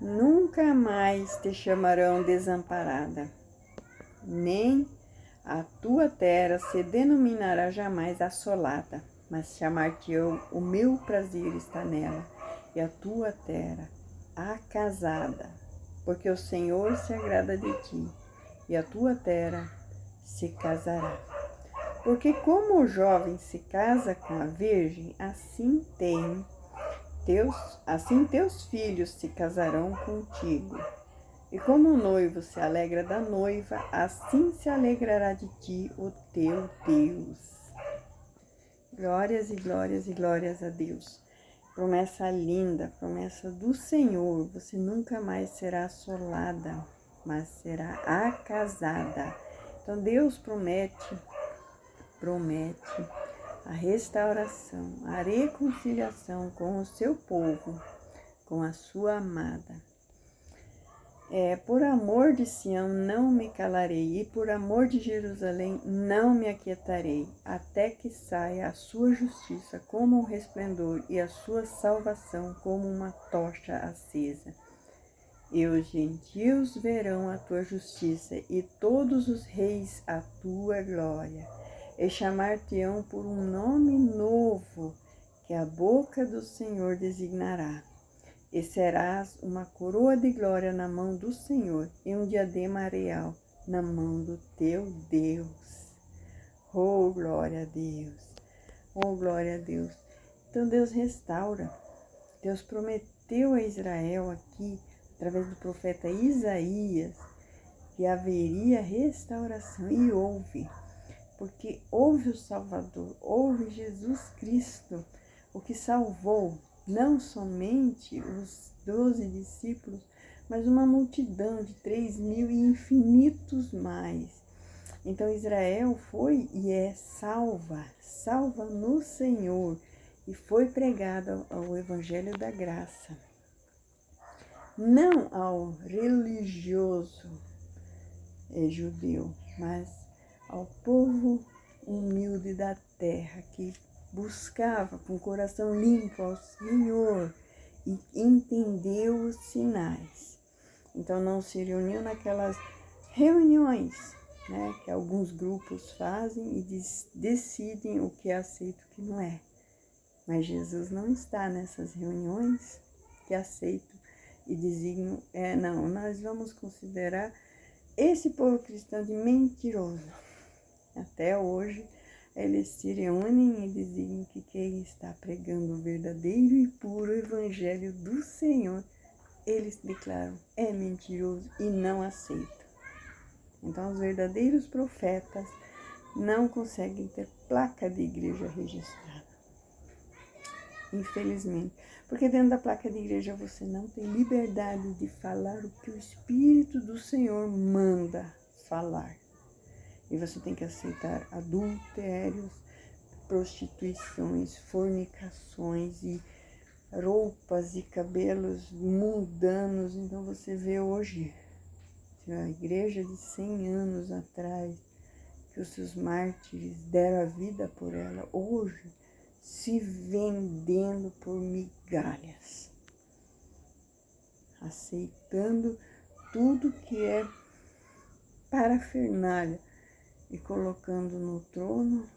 Nunca mais te chamarão desamparada, nem a tua terra se denominará jamais assolada, mas chamar-te-ão o meu prazer está nela, e a tua terra acasada, porque o Senhor se agrada de ti, e a tua terra se casará. Porque como o jovem se casa com a virgem, assim teus filhos se casarão contigo. E como o noivo se alegra da noiva, assim se alegrará de ti o teu Deus. Glórias e glórias e glórias a Deus. Promessa linda, promessa do Senhor. Você nunca mais será assolada, mas será acasada. Então Deus promete a restauração, a reconciliação com o seu povo, com a sua amada. Por amor de Sião não me calarei, e por amor de Jerusalém não me aquietarei, até que saia a sua justiça como um resplendor e a sua salvação como uma tocha acesa. E os gentios verão a tua justiça, e todos os reis a tua glória. E chamar-te-ão por um nome novo, que a boca do Senhor designará. E serás uma coroa de glória na mão do Senhor, e um diadema real na mão do teu Deus. Oh, glória a Deus! Oh, glória a Deus! Então Deus restaura. Deus prometeu a Israel aqui, através do profeta Isaías, que haveria restauração, e houve. Porque houve o Salvador, houve Jesus Cristo, o que salvou não somente os 12 discípulos, mas uma multidão de 3.000 e infinitos mais. Então Israel foi e é salva no Senhor, e foi pregado ao Evangelho da Graça. Não ao religioso judeu, mas ao povo humilde da terra, que buscava com o coração limpo ao Senhor e entendeu os sinais. Então não se reuniu naquelas reuniões, né, que alguns grupos fazem e decidem o que é aceito e o que não é. Mas Jesus não está nessas reuniões que aceitam e designam, não, nós vamos considerar esse povo cristão de mentiroso. Até hoje, eles se reúnem e dizem que quem está pregando o verdadeiro e puro evangelho do Senhor, eles declaram, é mentiroso e não aceita. Então, os verdadeiros profetas não conseguem ter placa de igreja registrada. Infelizmente. Porque dentro da placa de igreja você não tem liberdade de falar o que o Espírito do Senhor manda falar. E você tem que aceitar adultérios, prostituições, fornicações e roupas e cabelos mundanos. Então você vê hoje a igreja de 100 anos atrás, que os seus mártires deram a vida por ela, hoje se vendendo por migalhas, aceitando tudo que é parafernália e colocando no trono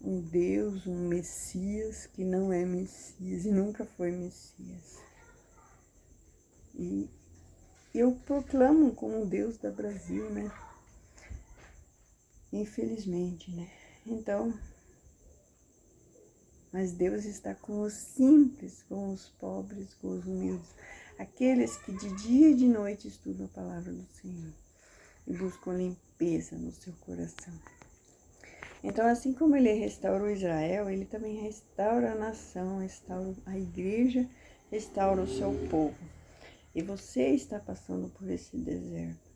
um Deus, um Messias que não é Messias e nunca foi Messias. E eu proclamo como Deus da Brasil, né? Infelizmente, né? Então, mas Deus está com os simples, com os pobres, com os humildes, aqueles que de dia e de noite estudam a palavra do Senhor e buscam limpeza no seu coração. Então, assim como ele restaurou Israel, ele também restaura a nação, restaura a igreja, restaura o seu povo. E você está passando por esse deserto.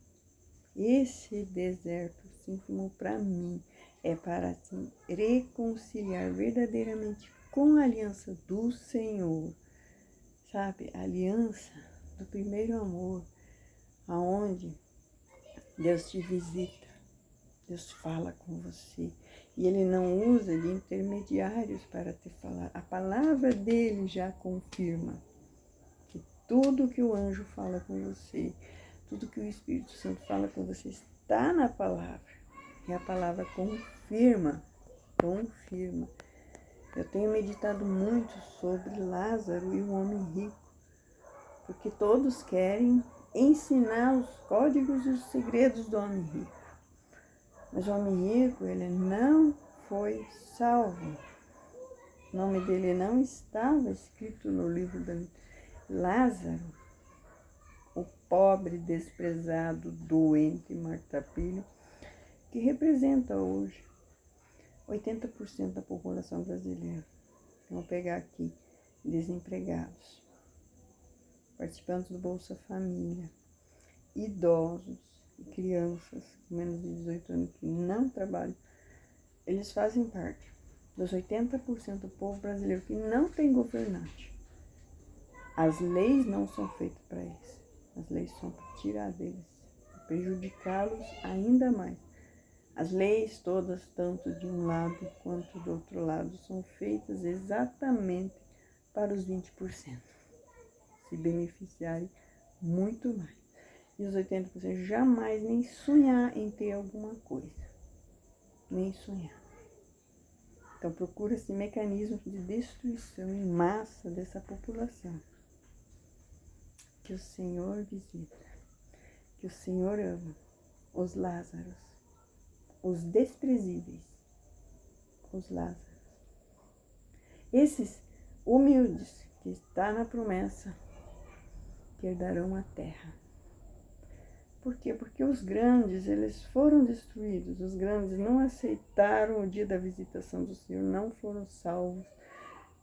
Esse deserto, assim como para mim, é para se reconciliar verdadeiramente com a aliança do Senhor. Sabe, a aliança do primeiro amor, aonde Deus te visita, Deus fala com você. E Ele não usa de intermediários para te falar. A palavra dele já confirma que tudo que o anjo fala com você, tudo que o Espírito Santo fala com você está na palavra. E a palavra confirma. Eu tenho meditado muito sobre Lázaro e o homem rico, porque todos querem ensinar os códigos e os segredos do homem rico. Mas o homem rico, ele não foi salvo. O nome dele não estava escrito no livro da Lázaro, o pobre, desprezado, doente, maltrapilho, que representa hoje 80% da população brasileira. Vamos pegar aqui, desempregados, participantes do Bolsa Família, idosos e crianças com menos de 18 anos que não trabalham. Eles fazem parte dos 80% do povo brasileiro que não tem governante. As leis não são feitas para eles. As leis são para tirar deles, prejudicá-los ainda mais. As leis todas, tanto de um lado quanto do outro lado, são feitas exatamente para os 20% se beneficiarem muito mais. E os 80% jamais nem sonhar em ter alguma coisa. Nem sonhar. Então procura-se mecanismos de destruição em massa dessa população. Que o Senhor visita, que o Senhor ama os Lázaros, os desprezíveis, os Lázaros. Esses humildes que estão na promessa que herdarão a terra. Por quê? Porque os grandes, eles foram destruídos. Os grandes não aceitaram o dia da visitação do Senhor, não foram salvos,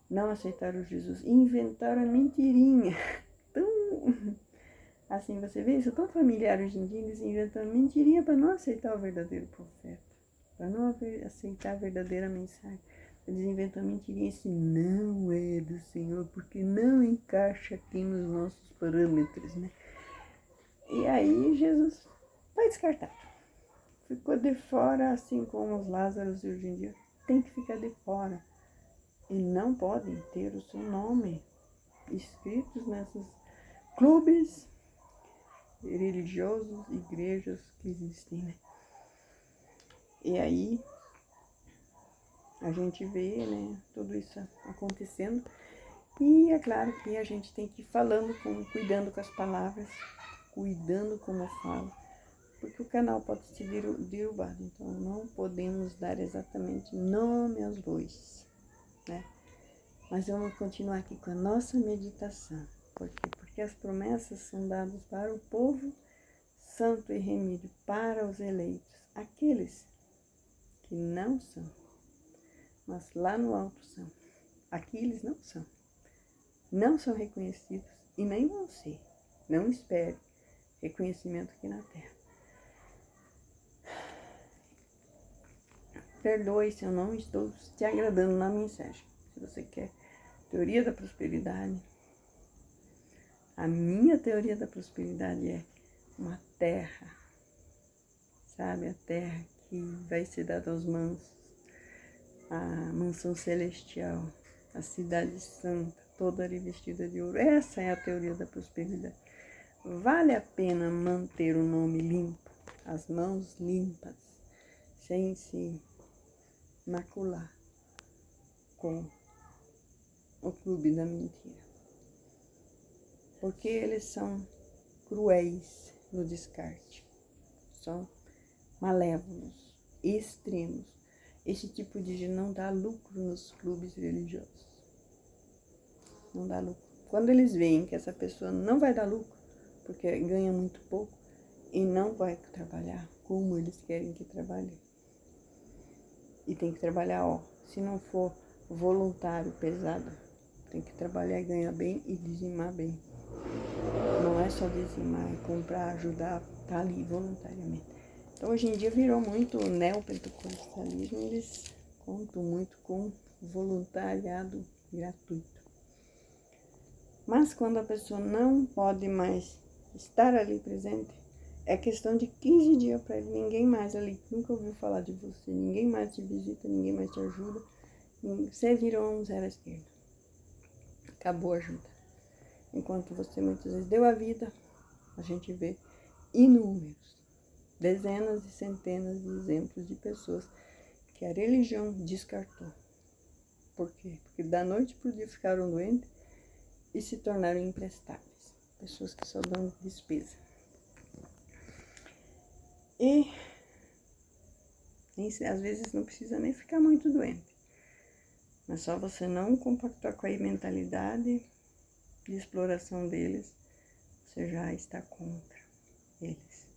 não aceitaram Jesus. Inventaram a mentirinha. Assim, você vê isso tão familiar hoje em dia, eles inventam mentirinha para não aceitar o verdadeiro profeta, para não aceitar a verdadeira mensagem. Eles inventam mentirinha, esse não é do Senhor, porque não encaixa aqui nos nossos parâmetros, né? E aí Jesus foi descartado. Ficou de fora, assim como os Lázaros hoje em dia. Tem que ficar de fora. E não podem ter o seu nome escritos nesses clubes religiosos, igrejas que existem, né? E aí a gente vê, né, tudo isso acontecendo. E é claro que a gente tem que ir falando, cuidando com as palavras, cuidando como fala, porque o canal pode ser derrubado. Então não podemos dar exatamente nome aos bois, né? Mas vamos continuar aqui com a nossa meditação. Por quê? Porque as promessas são dadas para o povo santo e remido, para os eleitos, aqueles que não são, mas lá no alto são. Aqui eles não são reconhecidos e nem vão ser. Não espere reconhecimento aqui na terra. Perdoe se eu não estou te agradando na mensagem. Se você quer teoria da prosperidade, a minha teoria da prosperidade é uma terra, sabe? A terra que vai ser dada aos mansos, a mansão celestial, a cidade santa, toda revestida de ouro. Essa é a teoria da prosperidade. Vale a pena manter o nome limpo, as mãos limpas, sem se macular com o clube da mentira. Porque eles são cruéis no descarte, são malévolos, extremos. Esse tipo de gente não dá lucro nos clubes religiosos. Não dá lucro. Quando eles veem que essa pessoa não vai dar lucro, porque ganha muito pouco, e não vai trabalhar como eles querem que trabalhe. E tem que trabalhar, se não for voluntário, pesado, tem que trabalhar e ganhar bem e dizimar bem. Não é só dizimar, é comprar, ajudar, tá ali voluntariamente. Então, hoje em dia virou muito o neopentecostalismo, eles contam muito com voluntariado gratuito. Mas quando a pessoa não pode mais estar ali presente, é questão de 15 dias para ele, ninguém mais ali nunca ouviu falar de você, ninguém mais te visita, ninguém mais te ajuda, você virou um zero à esquerda. Acabou a ajuda. enquanto você muitas vezes deu a vida, a gente vê inúmeros, dezenas e centenas de exemplos de pessoas que a religião descartou. Por quê? Porque da noite para o dia ficaram doentes e se tornaram imprestáveis. Pessoas que só dão despesa. E às vezes não precisa nem ficar muito doente. Mas só você não compactuar com a mentalidade de exploração deles, você já está contra eles.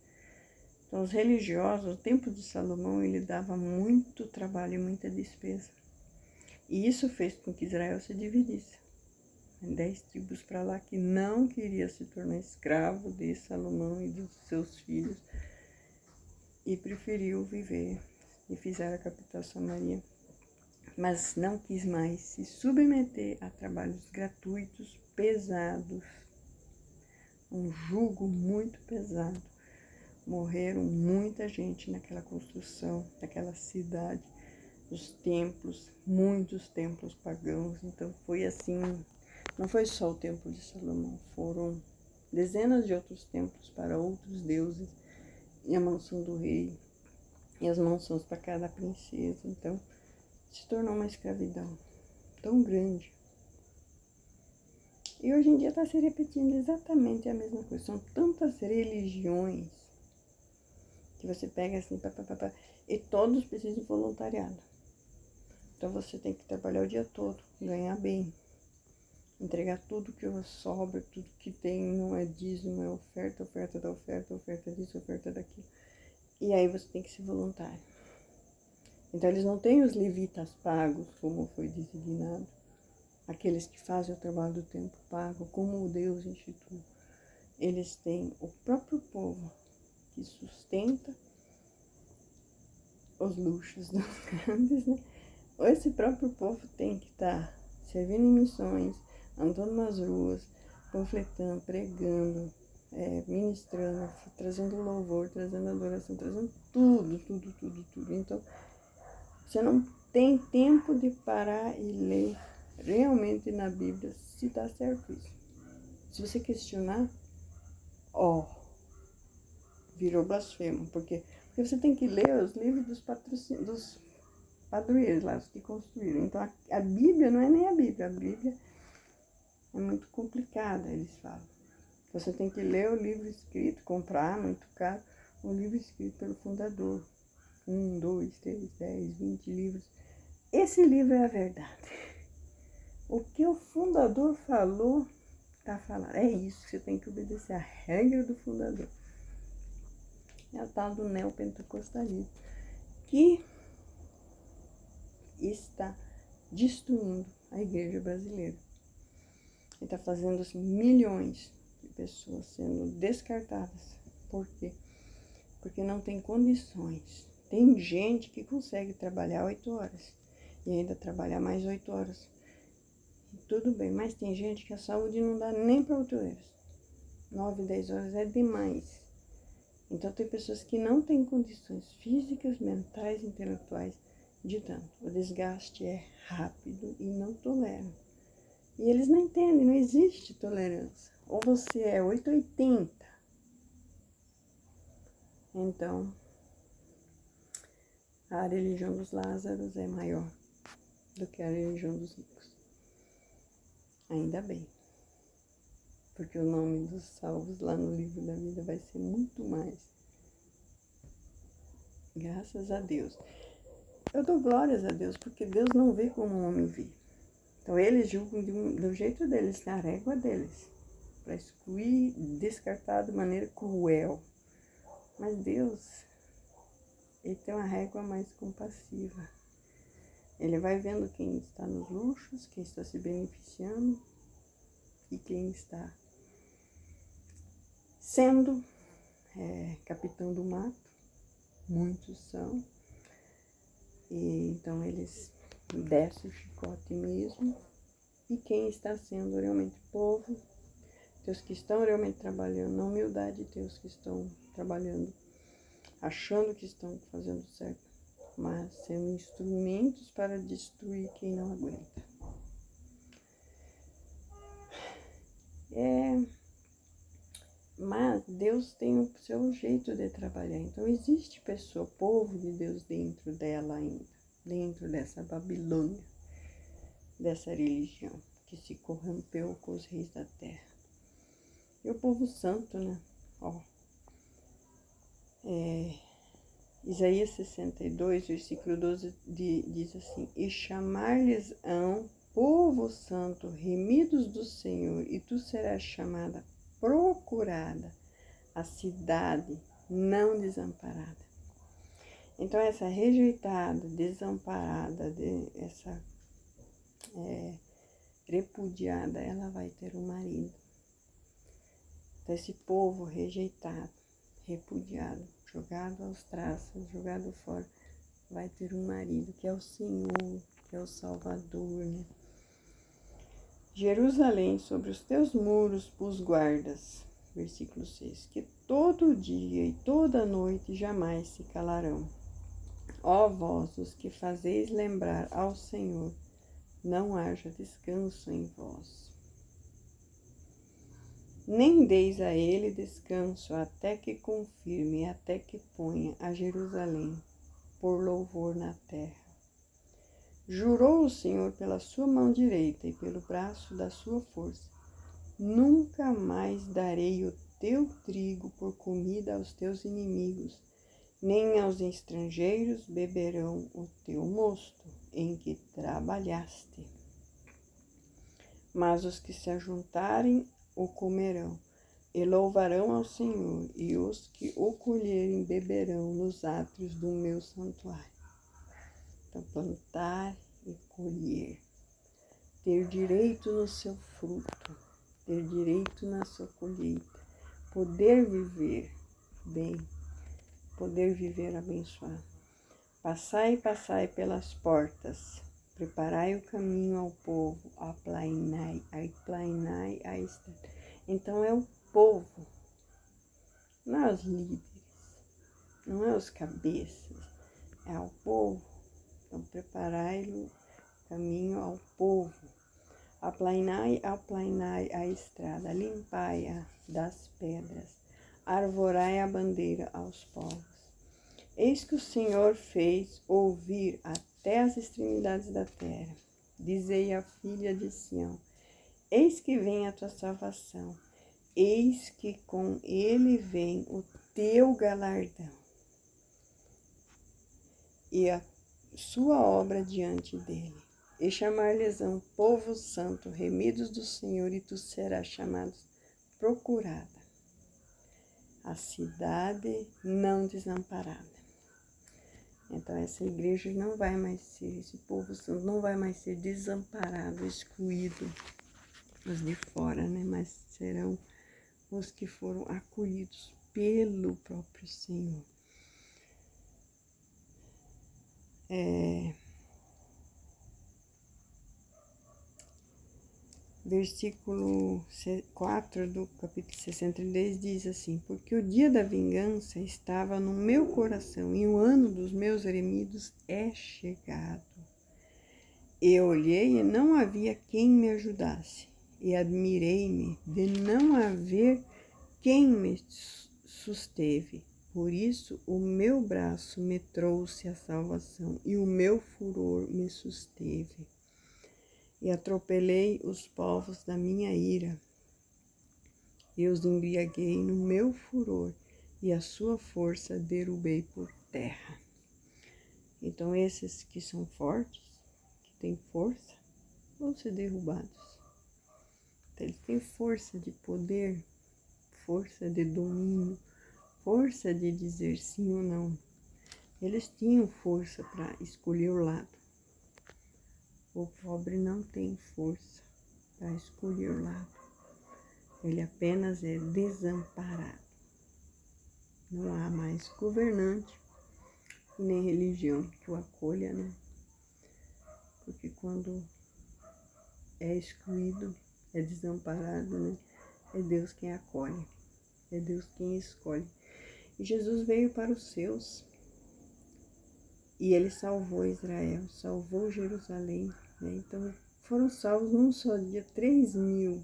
Então, os religiosos, o tempo de Salomão, ele dava muito trabalho e muita despesa. E isso fez com que Israel se dividisse. 10 tribos para lá que não queria se tornar escravo de Salomão e dos seus filhos e preferiu viver e fizeram a capital Samaria, mas não quis mais se submeter a trabalhos gratuitos, pesados, um jugo muito pesado. Morreram muita gente naquela construção, naquela cidade, os templos, muitos templos pagãos. Então foi assim, não foi só o templo de Salomão, foram dezenas de outros templos para outros deuses e a mansão do rei e as mansões para cada princesa. Então se tornou uma escravidão tão grande. E hoje em dia está se repetindo exatamente a mesma coisa. São tantas religiões que você pega assim, e todos precisam de voluntariado. Então você tem que trabalhar o dia todo, ganhar bem, entregar tudo que sobra, tudo que tem, não é dízimo, é oferta, oferta da oferta, oferta disso, oferta daquilo. E aí você tem que ser voluntário. Então eles não têm os levitas pagos, como foi designado, aqueles que fazem o trabalho do tempo pago, como o Deus instituiu. Eles têm o próprio povo que sustenta os luxos dos grandes, né? Esse próprio povo tem que estar servindo em missões, andando nas ruas, panfletando, pregando, ministrando, trazendo louvor, trazendo adoração, trazendo tudo. Então, você não tem tempo de parar e ler realmente na Bíblia se está certo isso. Se você questionar, virou blasfemo. Porque você tem que ler os livros dos padroeiros lá, os que construíram. Então, a Bíblia não é nem a Bíblia. A Bíblia é muito complicada, eles falam. Você tem que ler o livro escrito, comprar, muito caro, um livro escrito pelo fundador. 1, 2, 3, 10, 20 livros. Esse livro é a verdade. O que o fundador falou, está falando. É isso que você tem que obedecer, a regra do fundador. É o tal do neopentecostalismo, que está destruindo a igreja brasileira. Ele está fazendo assim, milhões de pessoas sendo descartadas. Por quê? Porque não tem condições. Tem gente que consegue trabalhar 8 horas e ainda trabalhar mais 8 horas. Tudo bem, mas tem gente que a saúde não dá nem para 8 horas. 9, 10 horas é demais. Então tem pessoas que não têm condições físicas, mentais, intelectuais de tanto. O desgaste é rápido e não toleram. E eles não entendem, não existe tolerância. Ou você é 880. Então, a religião dos Lázaros é maior do que a religião dos ricos. Ainda bem. Porque o nome dos salvos lá no livro da vida vai ser muito mais. Graças a Deus. Eu dou glórias a Deus, porque Deus não vê como o homem vê. Então eles julgam do jeito deles, na régua deles. Para excluir, descartar de maneira cruel. Mas Deus, Ele tem uma régua mais compassiva. Ele vai vendo quem está nos luxos, quem está se beneficiando e quem está sendo capitão do mato. Muitos são. E então eles descem o chicote mesmo. E quem está sendo realmente povo, tem os que estão realmente trabalhando na humildade, tem os que estão trabalhando achando que estão fazendo certo, mas sendo instrumentos para destruir quem não aguenta. Deus tem o seu jeito de trabalhar. Então existe pessoa, povo de Deus dentro dela ainda, dentro dessa Babilônia, dessa religião que se corrompeu com os reis da terra. E o povo santo, né? Isaías 62, versículo 12, diz assim: E chamar-lhes-ão povo santo, remidos do Senhor, e tu serás chamada procurada, a cidade não desamparada. Então essa rejeitada, desamparada, essa repudiada, ela vai ter um marido. Então esse povo rejeitado, repudiado, jogado aos traços, jogado fora, vai ter um marido, que é o Senhor, que é o Salvador, né? Jerusalém, sobre os teus muros pus guardas, versículo 6, que todo dia e toda noite jamais se calarão. Ó vós, os que fazeis lembrar ao Senhor, não haja descanso em vós. Nem deis a ele descanso, até que confirme, até que ponha a Jerusalém por louvor na terra. Jurou o Senhor pela sua mão direita e pelo braço da sua força: nunca mais darei o teu trigo por comida aos teus inimigos, nem aos estrangeiros beberão o teu mosto em que trabalhaste. Mas os que se ajuntarem o comerão, e louvarão ao Senhor, e os que o colherem beberão nos átrios do meu santuário. Então, plantar e colher, ter direito no seu fruto, ter direito na sua colheita, poder viver bem, poder viver abençoado. Passai pelas portas, preparai o caminho ao povo, aplainai a estrada. Então é o povo, não é os líderes, não é os cabeças, é ao povo. Então preparai o caminho ao povo, aplainai a estrada, limpai-a das pedras, arvorai a bandeira aos povos. Eis que o Senhor fez ouvir até as extremidades da terra. Dizei à filha de Sião: eis que vem a tua salvação, eis que com ele vem o teu galardão, e a sua obra diante dele. E chamar-lhes-ão povo santo, remidos do Senhor, e tu serás chamado procurada, a cidade não desamparada. Então essa igreja não vai mais ser, esse povo santo não vai mais ser desamparado, excluído, os de fora, né? Mas serão os que foram acolhidos pelo próprio Senhor. Versículo 4 do capítulo 63 diz assim: porque o dia da vingança estava no meu coração, e o ano dos meus remidos é chegado. Eu olhei e não havia quem me ajudasse, e admirei-me de não haver quem me susteve. Por isso o meu braço me trouxe a salvação, e o meu furor me susteve. E atropelei os povos da minha ira, e os embriaguei no meu furor, e a sua força derrubei por terra. Então esses que são fortes, que têm força, vão ser derrubados. Então, eles têm força de poder, força de domínio, força de dizer sim ou não. Eles tinham força para escolher o lado. O pobre não tem força para escolher o lado. Ele apenas é desamparado. Não há mais governante e nem religião que o acolha, né? Porque quando é excluído, é desamparado, né? É Deus quem acolhe, é Deus quem escolhe. E Jesus veio para os seus, e ele salvou Israel, salvou Jerusalém, né? Então foram salvos num só dia 3.000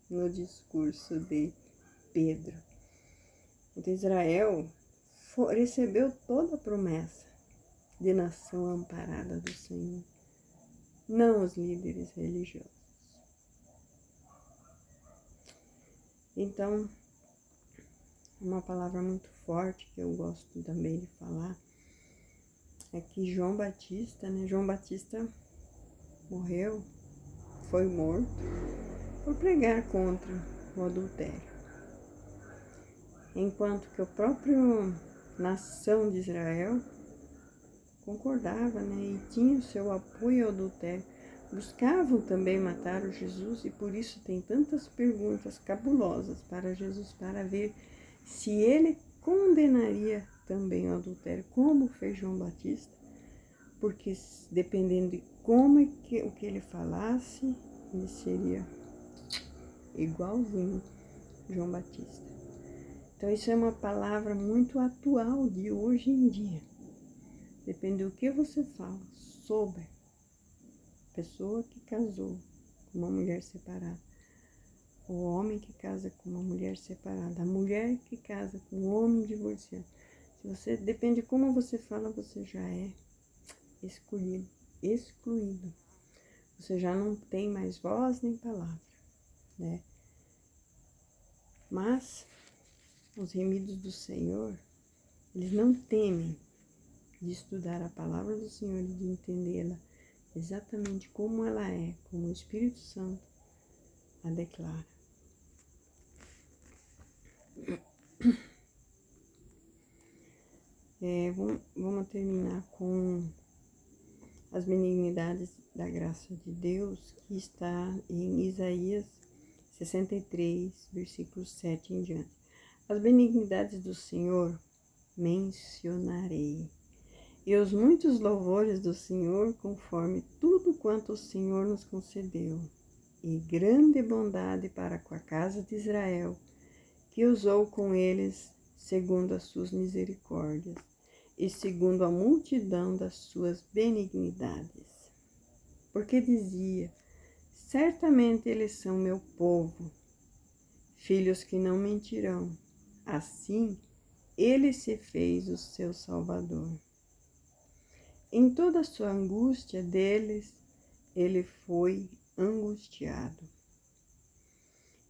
no discurso de Pedro. Então Israel recebeu toda a promessa de nação amparada do Senhor, não os líderes religiosos. Então, uma palavra muito forte que eu gosto também de falar é que João Batista morreu, foi morto por pregar contra o adultério. Enquanto que o próprio nação de Israel concordava, e tinha o seu apoio ao adultério. Buscavam também matar o Jesus e por isso tem tantas perguntas cabulosas para Jesus, para ver se ele condenaria também o adultério, como fez João Batista, porque dependendo de como o que ele falasse, ele seria igualzinho João Batista. Então isso é uma palavra muito atual de hoje em dia. Depende do que você fala sobre a pessoa que casou com uma mulher separada, o homem que casa com uma mulher separada, a mulher que casa com um homem divorciado. Se você depende de como você fala, você já é excluído. Você já não tem mais voz nem palavra, né? Mas os remidos do Senhor, eles não temem de estudar a palavra do Senhor e de entendê-la exatamente como ela é, como o Espírito Santo a declara. Vamos terminar com as benignidades da graça de Deus, que está em Isaías 63, versículos 7 em diante. As benignidades do Senhor mencionarei, e os muitos louvores do Senhor, conforme tudo quanto o Senhor nos concedeu, e grande bondade para com a casa de Israel, que usou com eles segundo as suas misericórdias, e segundo a multidão das suas benignidades. Porque dizia, certamente eles são meu povo, filhos que não mentirão. Assim, ele se fez o seu Salvador. Em toda a sua angústia deles, ele foi angustiado.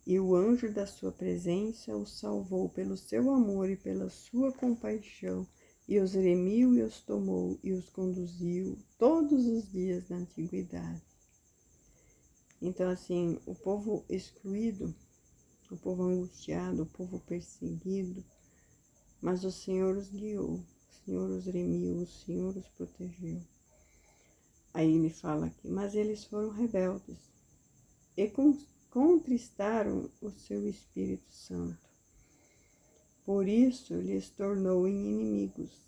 E o anjo da sua presença o salvou pelo seu amor e pela sua compaixão, e os remiu e os tomou e os conduziu todos os dias da antiguidade. Então, assim, o povo excluído, o povo angustiado, o povo perseguido, mas o Senhor os guiou, o Senhor os remiu, o Senhor os protegeu. Aí ele fala aqui, mas eles foram rebeldes e contristaram o seu Espírito Santo. Por isso lhes tornou em inimigos,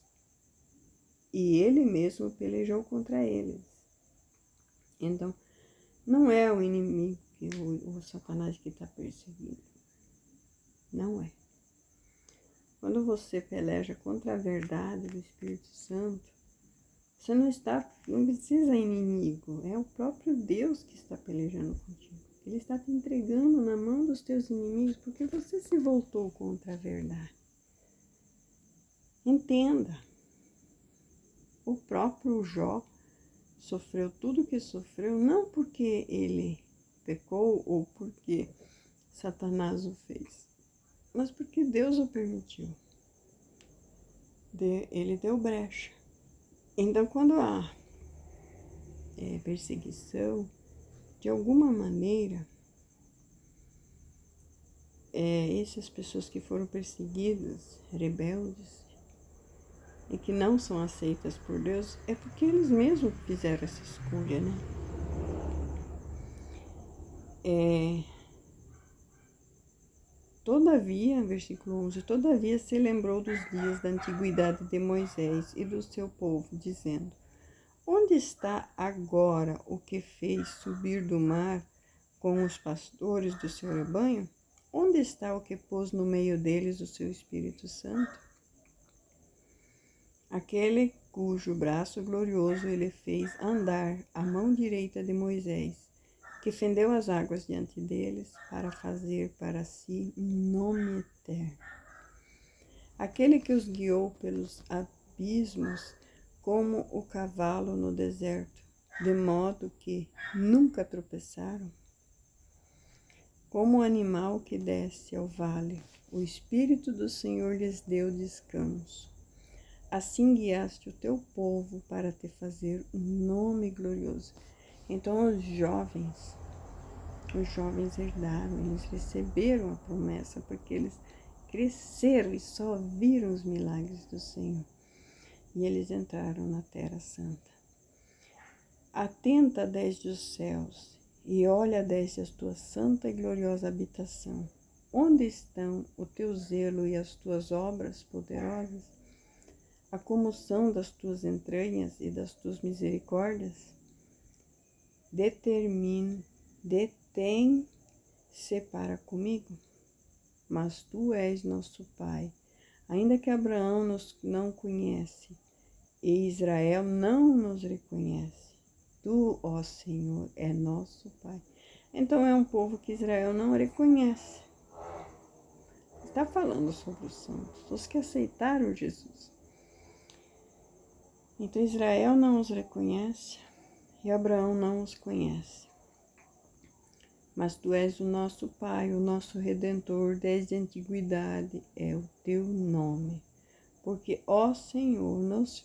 e ele mesmo pelejou contra eles. Então, não é o inimigo, o Satanás que está perseguindo. Não é. Quando você peleja contra a verdade do Espírito Santo, você não precisa inimigo, é o próprio Deus que está pelejando contigo. Ele está te entregando na mão dos teus inimigos porque você se voltou contra a verdade. Entenda, o próprio Jó sofreu tudo o que sofreu, não porque ele pecou ou porque Satanás o fez, mas porque Deus o permitiu. Ele deu brecha. Então, quando há perseguição, de alguma maneira, essas pessoas que foram perseguidas, rebeldes, e que não são aceitas por Deus, é porque eles mesmos fizeram essa escolha, né? Todavia, versículo 11, todavia se lembrou dos dias da antiguidade de Moisés e do seu povo, dizendo, onde está agora o que fez subir do mar com os pastores do seu rebanho? Onde está o que pôs no meio deles o seu Espírito Santo? Aquele cujo braço glorioso ele fez andar à mão direita de Moisés, que fendeu as águas diante deles para fazer para si um nome eterno. aquele que os guiou pelos abismos como o cavalo no deserto, de modo que nunca tropeçaram. Como o animal que desce ao vale, o Espírito do Senhor lhes deu descanso. Assim guiaste o teu povo para te fazer um nome glorioso. Então os jovens herdaram, eles receberam a promessa, porque eles cresceram e só viram os milagres do Senhor. E eles entraram na Terra Santa. Atenta desde os céus e olha desde a tua santa e gloriosa habitação. Onde estão o teu zelo e as tuas obras poderosas? A comoção das tuas entranhas e das tuas misericórdias? Detém-se para comigo. Mas tu és nosso Pai, ainda que Abraão nos não conhece e Israel não nos reconhece. Tu, ó Senhor, é nosso Pai. Então é um povo que Israel não reconhece. Está falando sobre os santos, os que aceitaram Jesus. Então Israel não os reconhece e Abraão não os conhece. Mas tu és o nosso Pai, o nosso Redentor, desde a antiguidade é o teu nome. Porque, ó Senhor, nos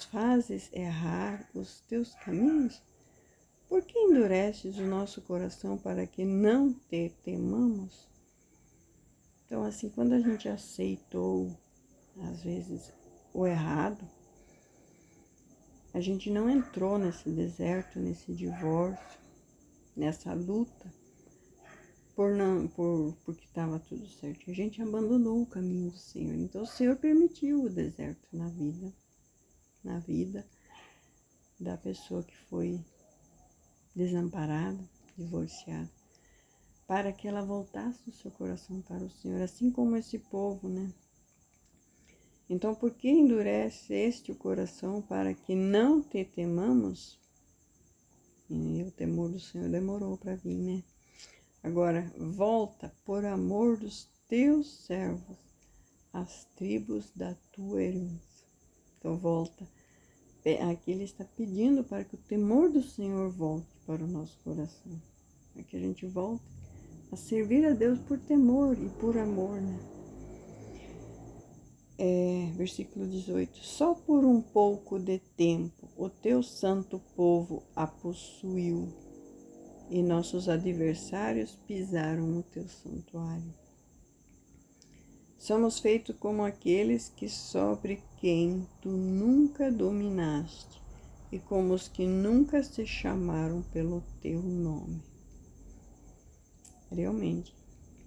fazes errar os teus caminhos? Por que endureces o nosso coração para que não te temamos? Então, assim, quando a gente aceitou, às vezes, o errado, a gente não entrou nesse deserto, nesse divórcio, nessa luta, porque estava tudo certo. A gente abandonou o caminho do Senhor. Então, o Senhor permitiu o deserto na vida da pessoa que foi desamparada, divorciada, para que ela voltasse o seu coração para o Senhor, assim como esse povo, né? Então, por que endurece o coração para que não te temamos? E o temor do Senhor demorou para vir, né? Agora, volta por amor dos teus servos, as tribos da tua herança. Então, volta. Aqui ele está pedindo para que o temor do Senhor volte para o nosso coração. Para que a gente volte a servir a Deus por temor e por amor, né? Versículo 18. Só por um pouco de tempo o teu santo povo a possuiu e nossos adversários pisaram o teu santuário. Somos feitos como aqueles que sobre quem tu nunca dominaste e como os que nunca se chamaram pelo teu nome. Realmente,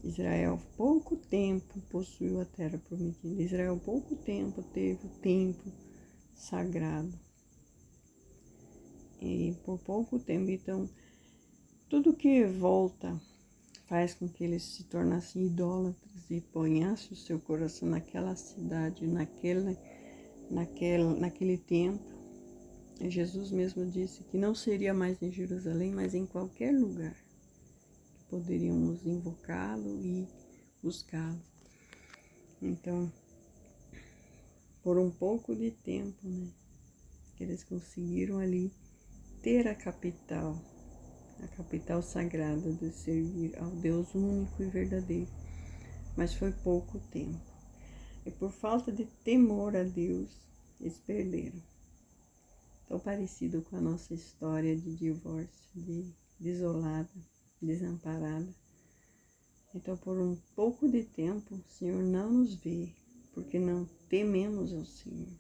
Israel pouco tempo possuiu a terra prometida. Israel pouco tempo teve o templo sagrado. E por pouco tempo, então, tudo que volta faz com que eles se tornassem idólatras e ponhassem o seu coração naquela cidade, naquele templo. E Jesus mesmo disse que não seria mais em Jerusalém, mas em qualquer lugar que poderíamos invocá-lo e buscá-lo. Então, por um pouco de tempo, né, que eles conseguiram ali ter a capital sagrada de servir ao Deus único e verdadeiro. Mas foi pouco tempo. E por falta de temor a Deus, eles perderam. Tão parecido com a nossa história de divórcio, de desolada, desamparada. Então, por um pouco de tempo, o Senhor não nos vê, porque não tememos ao Senhor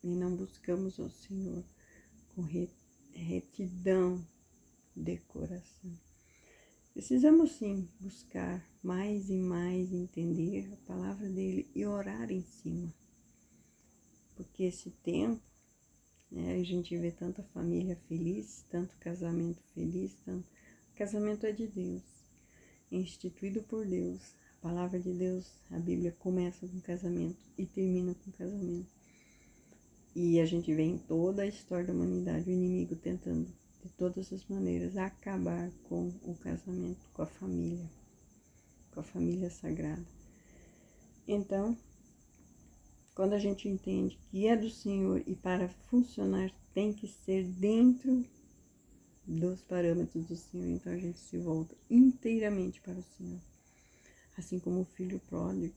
e não buscamos ao Senhor com retidão de coração. Precisamos sim buscar mais e mais entender a palavra dele e orar em cima. Porque esse tempo, né, a gente vê tanta família feliz, tanto casamento feliz, casamento é de Deus, é instituído por Deus. A palavra de Deus, a Bíblia começa com casamento e termina com casamento. E a gente vê em toda a história da humanidade o inimigo tentando de todas as maneiras acabar com o casamento, com a família sagrada. Então, Quando a gente entende que é do Senhor e para funcionar tem que ser dentro dos parâmetros do Senhor, então a gente se volta inteiramente para o Senhor. Assim como o filho pródigo,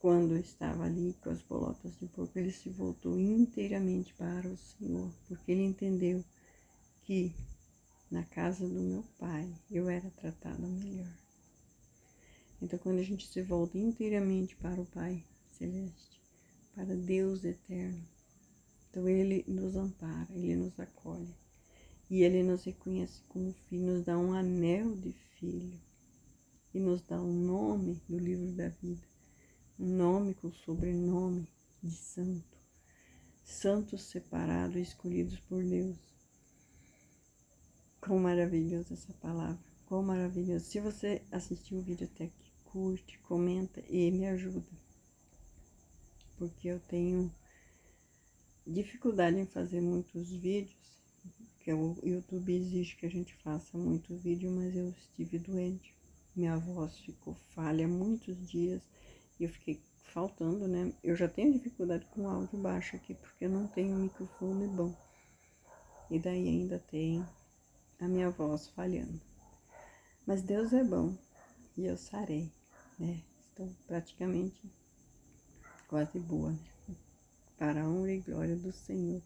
quando estava ali com as bolotas de porco, ele se voltou inteiramente para o Senhor, porque ele entendeu que na casa do meu pai eu era tratada melhor. Então, quando a gente se volta inteiramente para o Pai Celeste, para Deus Eterno, então Ele nos ampara, Ele nos acolhe. E Ele nos reconhece como filho, nos dá um anel de filho. E nos dá um nome do livro da vida. Um nome com sobrenome de santo. Santos separados e escolhidos por Deus. Quão maravilhosa essa palavra. Quão maravilhoso. Se você assistiu o vídeo até aqui, curte, comenta e me ajuda. Porque eu tenho dificuldade em fazer muitos vídeos, que o YouTube exige que a gente faça muito vídeo, mas eu estive doente. Minha voz ficou falha muitos dias e eu fiquei faltando, né? Eu já tenho dificuldade com o áudio baixo aqui, porque eu não tenho um microfone bom. E daí ainda tem a minha voz falhando. Mas Deus é bom e eu sarei, né? Estou praticamente quase boa, né? Para a honra e glória do Senhor.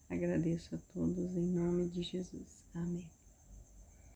Agradeço a todos em nome de Jesus. Amém.